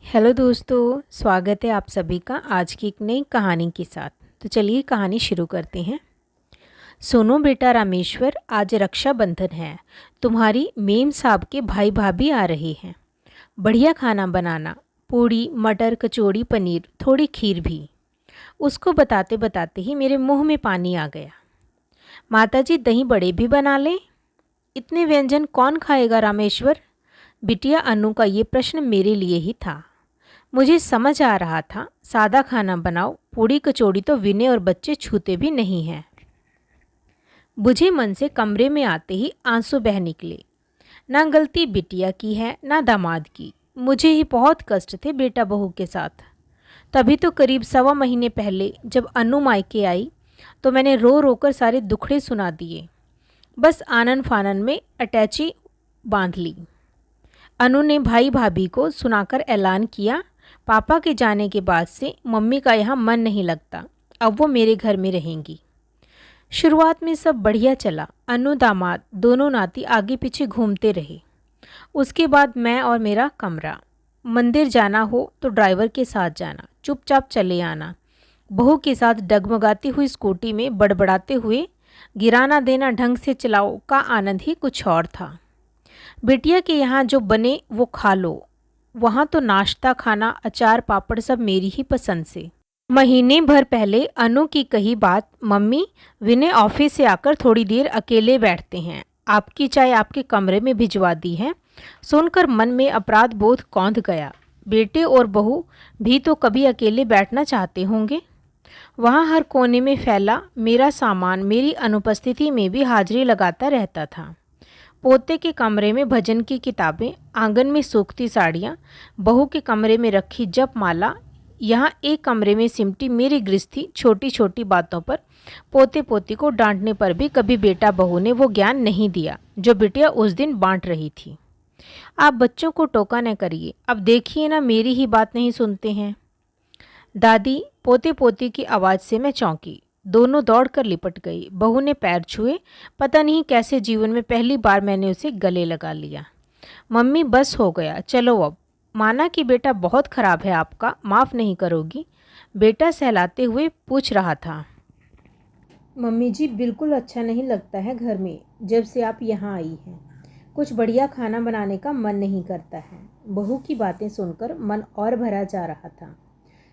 Hello दोस्तों, स्वागत है आप सभी का आज की एक नई कहानी के साथ। तो चलिए कहानी शुरू करते हैं। सुनो बेटा रामेश्वर, आज रक्षाबंधन है। तुम्हारी मेम साहब के भाई भाभी आ रहे हैं। बढ़िया खाना बनाना, पूड़ी मटर कचौड़ी पनीर थोड़ी खीर भी। उसको बताते बताते ही मेरे मुंह में पानी आ गया। माताजी दही बड़े भी बना लें? इतने व्यंजन कौन खाएगा रामेश्वर? बिटिया अनु का ये प्रश्न मेरे लिए ही था। मुझे समझ आ रहा था, सादा खाना बनाओ, पूड़ी कचौड़ी तो विनय और बच्चे छूते भी नहीं हैं। बुझे मन से कमरे में आते ही आंसू बह निकले। ना गलती बिटिया की है ना दामाद की, मुझे ही बहुत कष्ट थे बेटा बहू के साथ। तभी तो करीब 1.25 महीने पहले जब अनु मायके आई तो मैंने रो रो कर सारे दुखड़े सुना दिए। बस आनन फानन में अटैची बांध ली। अनु ने भाई भाभी को सुनाकर ऐलान किया, पापा के जाने के बाद से मम्मी का यहाँ मन नहीं लगता, अब वो मेरे घर में रहेंगी। शुरुआत में सब बढ़िया चला। अनु दामाद दोनों नाती आगे पीछे घूमते रहे। उसके बाद मैं और मेरा कमरा। मंदिर जाना हो तो ड्राइवर के साथ जाना, चुपचाप चले आना। बहू के साथ डगमगाती हुई स्कूटी में बड़बड़ाते हुए गिराना देना ढंग से चलाओ का आनंद ही कुछ और था। बिटिया के यहाँ जो बने वो खा लो। वहाँ तो नाश्ता खाना अचार पापड़ सब मेरी ही पसंद से। महीने भर पहले अनु की कही बात, मम्मी विनय ऑफिस से आकर थोड़ी देर अकेले बैठते हैं, आपकी चाय आपके कमरे में भिजवा दी है, सुनकर मन में अपराध बोध कौंध गया। बेटे और बहू भी तो कभी अकेले बैठना चाहते होंगे। वहाँ हर कोने में फैला मेरा सामान मेरी अनुपस्थिति में भी हाजिरी लगाता रहता था। पोते के कमरे में भजन की किताबें, आंगन में सूखती साड़ियाँ, बहू के कमरे में रखी जप माला, यहाँ एक कमरे में सिमटी मेरी गृहस्थी। छोटी छोटी बातों पर पोते पोती को डांटने पर भी कभी बेटा बहू ने वो ज्ञान नहीं दिया जो बिटिया उस दिन बांट रही थी। आप बच्चों को टोका न करिए, अब देखिए ना मेरी ही बात नहीं सुनते हैं। दादी, पोते पोती की आवाज़ से मैं चौंकी। दोनों दौड़कर लिपट गई। बहू ने पैर छुए। पता नहीं कैसे जीवन में पहली बार मैंने उसे गले लगा लिया। मम्मी बस हो गया, चलो अब। माना कि बेटा बहुत खराब है आपका, माफ़ नहीं करोगी? बेटा सहलाते हुए पूछ रहा था। मम्मी जी, बिल्कुल अच्छा नहीं लगता है घर में जब से आप यहाँ आई हैं। कुछ बढ़िया खाना बनाने का मन नहीं करता है। बहू की बातें सुनकर मन और भरा जा रहा था।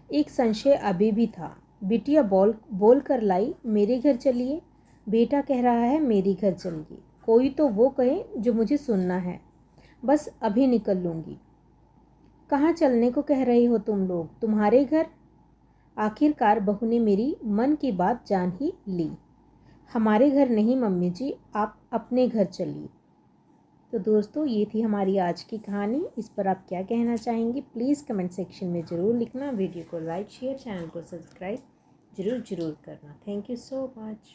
एक संशय अभी भी था। बिटिया बोल कर लाई, मेरे घर चलिए। बेटा कह रहा है मेरे घर चलिए। कोई तो वो कहे जो मुझे सुनना है। बस अभी निकल लूँगी। कहाँ चलने को कह रही हो तुम लोग? तुम्हारे घर? आखिरकार बहू ने मेरी मन की बात जान ही ली। हमारे घर नहीं मम्मी जी, आप अपने घर चलिए। तो दोस्तों, ये थी हमारी आज की कहानी। इस पर आप क्या कहना चाहेंगे प्लीज़ कमेंट सेक्शन में ज़रूर लिखना। वीडियो को लाइक शेयर, चैनल को सब्सक्राइब ज़रूर करना। Thank you so much.